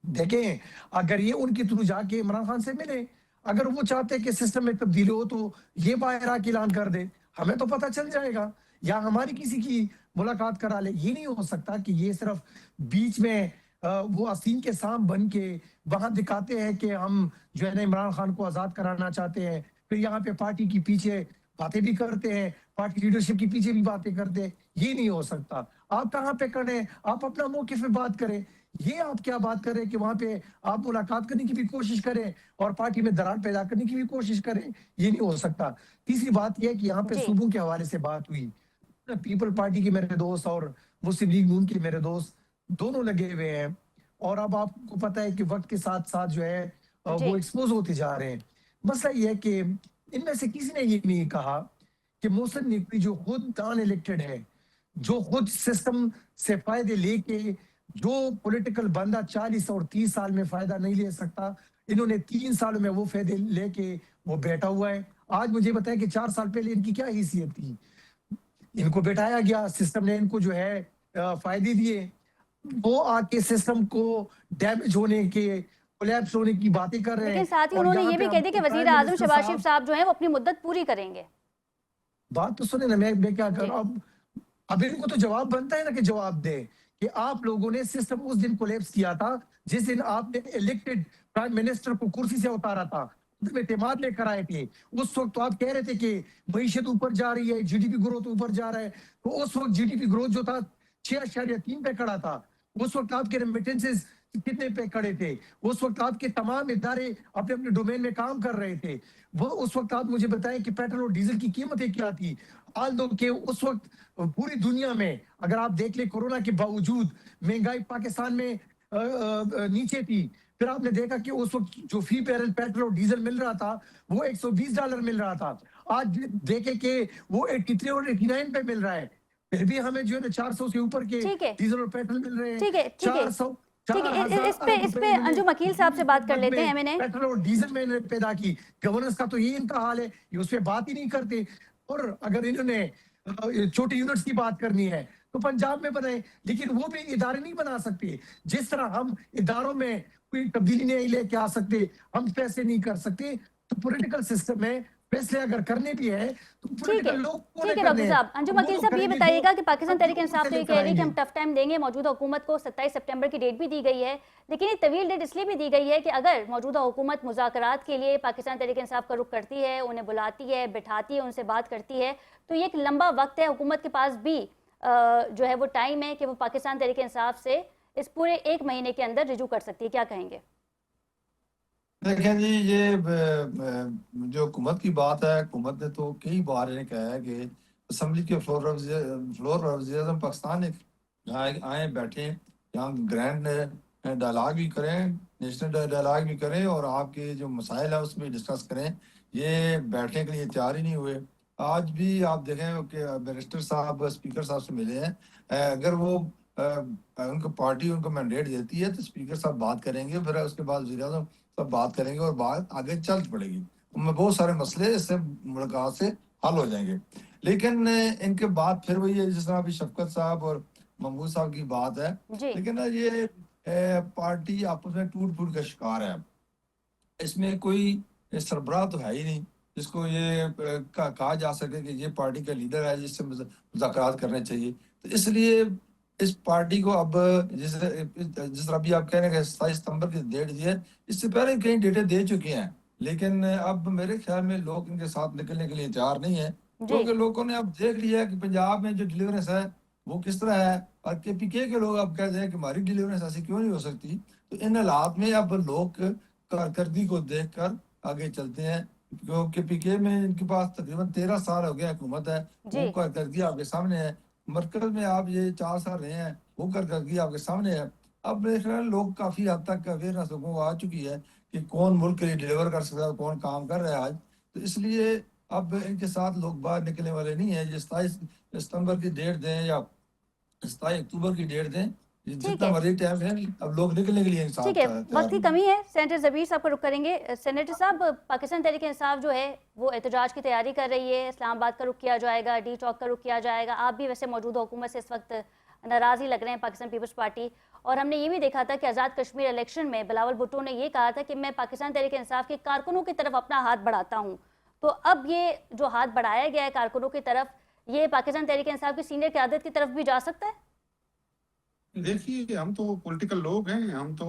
देखें, अगर ये उनके थ्रू जाके इमरान खान से मिले, अगर वो चाहते हैं कि सिस्टम में तब्दीली हो, तो ये बाहर आके ऐलान कर दे, हमें तो पता चल जाएगा, या हमारी किसी की मुलाकात करा ले। ये नहीं हो सकता कि ये सिर्फ बीच में वो आस्तीन के सांप बन के वहां दिखाते हैं कि हम जो है ना इमरान खान को आजाद कराना चाहते हैं, फिर यहाँ पे पार्टी के पीछे बातें भी करते हैं, पार्टी लीडरशिप के पीछे भी बातें करते हैं। ये नहीं हो सकता। आप कहाँ पे करें, आप अपना मौके पे बात करें। ये आप क्या बात करें कि वहां पे आप मुलाकात करने की भी कोशिश करें और पार्टी में दरार पैदा करने की भी कोशिश करें? ये नहीं हो सकता। तीसरी बात यह है कि यहाँ पे जी सूबों के हवाले से बात हुई, पीपल पार्टी के मेरे दोस्त और मुस्लिम लीग नून के मेरे दोस्त दोनों लगे हुए हैं, और अब आपको पता है कि वक्त के साथ साथ जो है जी वो एक्सपोज होते जा रहे हैं। मसला ये है कि इनमें से किसी ने ये नहीं कहा कि मोहसिन नकवी जो खुद नॉन इलेक्टेड है, जो खुद सिस्टम से फायदे लेके, जो पॉलिटिकल बंदा 40 और 30 साल में फायदा नहीं ले सकता, इन्होंने 3 सालों में वो फायदे लेके वो बैठा हुआ है। आज मुझे बताया कि 4 साल पहले इनकी क्या हैसियत थी, इनको बैठाया गया, सिस्टम ने इनको जो है फायदे दिए, वो आके सिस्टम को डैमेज होने के, कोलैप्स होने की बातें कर रहे लेकिन हैं। साथ ही और उन्होंने यहाँ ये पे भी कह दिया कि आपको वजीर प्राइम आजम मिनिस्टर शहबाज शरीफ साहब, साहब जो है वो अपनी मुद्दत पूरी करेंगे। बात तो सुने ना, मैं क्या कर जी रहा हूँ। अब इनको तो जवाब बनता है ना कि जवाब दे कि आप लोगों ने सिस्टम उस दिन कोलैप्स किया था जिस दिन आपने इलेक्टेड प्राइम मिनिस्टर को कुर्सी से उतारा था, एतमाद लेकर आए थे। उस वक्त तो आप कह रहे थे कि मईशत ऊपर जा रही है, जीडीपी ग्रोथ ऊपर जा रहा है, तो उस वक्त जीडीपी ग्रोथ जो था 6.3 पे खड़ा था। उस वक्त आपके रेमिटेंसेस कितने पे खड़े थे? उस वक्त आपके तमाम इदारे अपने अपने डोमेन में काम कर रहे थे। वो उस वक्त आप मुझे बताएं कि पेट्रोल और डीजल की कीमतें क्या थी? आल दो के उस वक्त पूरी दुनिया में अगर आप देख ले, कोरोना के बावजूद महंगाई पाकिस्तान में नीचे थी। फिर आपने देखा कि उस वक्त जो फी बैरल पेट्रोल और डीजल मिल रहा था वो $120 मिल रहा था। आज देखे कि वो 83 और 89 पे मिल रहा है। फिर भी हमें जो है ना 400 से ऊपर के ठीक है डीजल और पेट्रोल मिल रहे हैं। ठीक है ठीक है 400 ठीक है, 4,000 इस पे अरब अंजुम अकील साहब से बात कर लेते हैं। मैंने पेट्रोल और डीजल में इन्होंने पैदा की। गवर्नेंस का तो ये इनका हाल है, ये उस पर बात ही नहीं करते। और अगर इन्होंने छोटी यूनिट्स की बात करनी है तो पंजाब में बनाए, लेकिन वो भी इदारे नहीं बना सकते। जिस तरह हम इदारों में कोई तब्दीली नहीं लेके आ सकते, हम पैसे नहीं कर सकते, तो पॉलिटिकल सिस्टम में फैसले अगर करने भी है तो ठीक है पॉलिटिकल लोग को ठीक है डॉक्टर साहब। अंजुम वकील साहब ये बताइएगा कि पाकिस्तान तहरीक इंसाफ तो ये कह रही है कि हम टफ टाइम देंगे, मौजूदा हुकूमत को 27 सितंबर की डेट भी दी गई है, लेकिन ये तवील डेट इसलिए भी दी गई है कि अगर मौजूदा हुकूमत मुज़ाकरात के लिए पाकिस्तान तहरीक इंसाफ का रुख करती है, उन्हें बुलाती है, बिठाती है, उनसे बात करती है, तो ये एक लंबा वक्त है, हुकूमत के पास भी जो है वो टाइम है कि वो पाकिस्तान तहरीक इंसाफ से इस पूरे 1 महीने के अंदर रिजू कर सकती है। क्या कहेंगे? देखें जी, ये जो हुकूमत की बात है, हुकूमत ने तो कई बार ये कहा है कि असम्बली के फ्लोर वज़ीर-ए-आज़म पाकिस्तान एक आए बैठे, यहाँ ग्रैंड डायलॉग भी करें, नेशनल डायलॉग भी करें और आपके जो मसाइल है उसमें डिस्कस करें। ये बैठने के लिए तैयार ही नहीं हुए। आज भी आप देखें कि बैरिस्टर साहब स्पीकर साहब से मिले हैं। अगर वो उनको पार्टी उनको मैंडेट देती है तो स्पीकर साहब बात करेंगे, फिर उसके बाद वज़ीर-ए-आज़म सब बात करेंगे और बात आगे चल पड़ेगी। उनमें बहुत सारे मसले इससे मुलाकात से हल हो जाएंगे। लेकिन इनके बाद फिर वही है, जिस तरह अभी शफकत साहब और महमूद साहब की बात है, जी लेकिन ना ये पार्टी आपस में टूट-फूट का शिकार है। इसमें कोई सरबराह तो है ही नहीं जिसको ये कहा जा सके कि ये पार्टी का लीडर है जिससे मुज़ाकरात करने चाहिए। तो इसलिए इस पार्टी को अब जिस जिस तरह अभी आप कह रहे हैं कि 27 सितंबर की डेट दी है, इससे पहले कई डेटें दे चुके हैं, लेकिन अब मेरे ख्याल में लोग इनके साथ निकलने के लिए तैयार नहीं है, जी क्योंकि लोगों ने अब देख लिया है कि पंजाब में जो डिलीवरेंस है वो किस तरह है, और केपीके के लोग अब कहते हैं कि हमारी डिलीवरेंस ऐसी क्यों नहीं हो सकती। तो इन हालात में अब लोग कारकर्दगी को देखकर आगे चलते हैं, क्योंकि पीके में इनके पास तकरीबन 13 साल हो गया हुकूमत है, जी वो कारकर्दगी आपके सामने है। मरकज में आप ये 4 साल रहे हैं, वो कारकर्दगी आपके सामने है। अब मेरे ख्याल लोग काफी हद तक अवेयरनेस लोगों को आ चुकी है कि कौन मुल्क के लिए डिलीवर कर सकता है, कौन काम कर रहा है आज। तो इसलिए अब इनके साथ लोग बाहर निकलने वाले नहीं है। 27 सितंबर की डेट दें या 27 अक्टूबर की डेट दें, ठीक जितना है मर्जी टाइम है, अब लोग निकलने के लिए ठीक साथ है, तैयार वक्त की नहीं है। कमी है। सेनेटर ज़बीर साहब को रुख करेंगे। सेनेटर साहब, पाकिस्तान तहरीक इंसाफ जो है वो एहतजाज की तैयारी कर रही है, इस्लामाबाद का रुख किया जाएगा, डी चौक का रुख किया जाएगा। आप भी वैसे मौजूदा हुकूमत से इस वक्त नाराज़ ही लग रहे हैं, पाकिस्तान पीपल्स पार्टी। और हमने ये भी देखा था कि आज़ाद कश्मीर इलेक्शन में बिलावल भुट्टो ने ये कहा था कि मैं पाकिस्तान तहरीक इंसाफ के कारकुनों की तरफ अपना हाथ बढ़ाता हूँ। तो अब ये जो हाथ बढ़ाया गया है कारकुनों की तरफ, ये पाकिस्तान तहरीक इंसाफ की सीनियर क़यादत की तरफ भी जा सकता है? देखिए, हम तो पॉलिटिकल लोग हैं। हम तो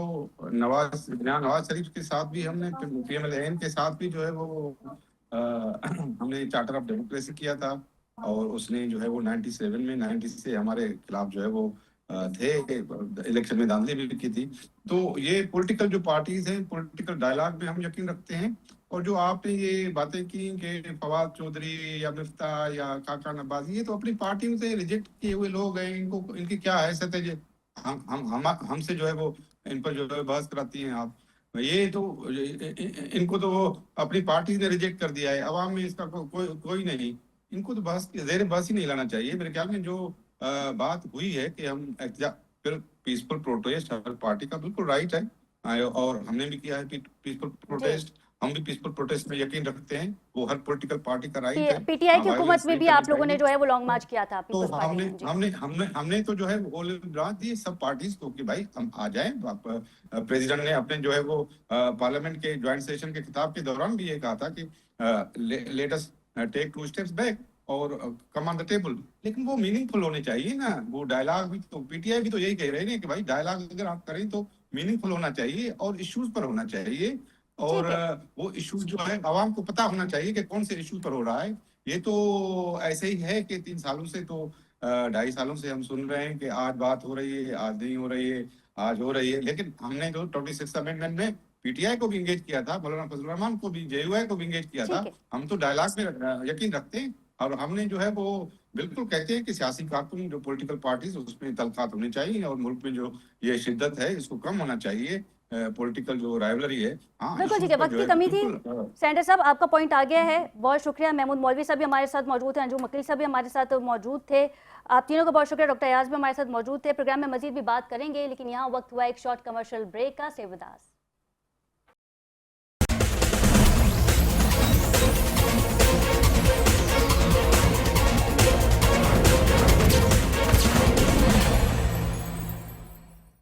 नवाज शरीफ के साथ भी हमने, पीएमएलएन के साथ भी जो है वो हमने चार्टर ऑफ डेमोक्रेसी किया था, और उसने जो है वो 90 से हमारे खिलाफ जो है वो थे, इलेक्शन में धांधली भी की थी। तो ये पॉलिटिकल जो पार्टीज हैं, पॉलिटिकल डायलॉग में हम यकीन रखते हैं। और जो आपने ये बातें की कि फवाद चौधरी या मिफ्ता या काका नवाज़ी, ये तो अपनी पार्टियों से रिजेक्ट किए हुए लोग हैं। इनको इनकी क्या हैसियत है? हमसे जो है वो इन पर जो है बहस कराती हैं आप। ये तो इनको तो वो अपनी पार्टी ने रिजेक्ट कर दिया है, अवाम में इसका कोई नहीं। इनको तो जेर बहस ही नहीं लाना चाहिए। मेरे ख्याल में जो बात हुई है कि हम फिर पीसफुल प्रोटेस्ट हर पार्टी का बिल्कुल राइट है, और हमने भी किया है पीसफुल प्रोटेस्ट। हम भी पीसफुल प्रोटेस्ट में यकीन रखते हैं, वो हर पॉलिटिकल पार्टी का राइट है। पीटीआई की हुकूमत वायलेंस में नहीं भी करनी आप लोगों ने चाहिए। जो है वो लॉन्ग मार्च किया था तो पीपल्स पार्टी हमने ने। जी हमने हमने हमने तो जो है वो ब्रांच दी सब पार्टीज को कि भाई हम आ जाएं। प्रेसिडेंट ने अपने जो है वो पार्लियामेंट के ज्वाइंट सेशन के खिताब के दौरान भी ये कहा था कि let us take 2 steps back और कम ऑन द टेबल। लेकिन वो मीनिंगफुल होने चाहिए ना, वो डायलॉग भी। तो पीटीआई भी तो यही कह रहे हैं कि भाई डायलॉग अगर आप करें तो मीनिंगफुल होना चाहिए और इश्यूज पर होना चाहिए, और ठीक है वो इश्यूज जो है आवाम को पता होना चाहिए कि कौन से इश्यूज पर हो रहा है। ये तो ऐसे ही है कि 3 सालों से तो 2.5 सालों से हम सुन रहे हैं कि आज बात हो रही है, आज नहीं हो रही है, आज हो रही है। लेकिन हमने तो 26 अमेंडमेंट में पीटीआई को भी इंगेज किया था, मौलाना फजल रहमान को भी, जेयूआई को भी इंगेज किया था। ठीक है हम तो डायलॉग में यकीन रखते हैं, और हमने जो है वो बिल्कुल कहते हैं कि सियासी कारकुन जो पॉलिटिकल पार्टीज उसमें तलखात होनी चाहिए, और मुल्क में जो ये शिद्दत है इसको कम होना चाहिए, पॉलिटिकल जो राइवलरी है। हाँ, बिल्कुल ठीक इश्यूज है, पर वक्त जो की है कमी थी। बिल्कुल सेनेटर साहब, आपका पॉइंट आ गया है, बहुत शुक्रिया। महमूद मौलवी साहब भी हमारे साथ मौजूद थे, अंजुम वकील साहब भी हमारे साथ मौजूद थे। आप तीनों का बहुत शुक्रिया। डॉक्टर अयाज भी हमारे साथ मौजूद थे। प्रोग्राम में मजीद भी बात करेंगे, लेकिन यहाँ वक्त हुआ एक शॉर्ट कमर्शियल ब्रेक का। Stay with us.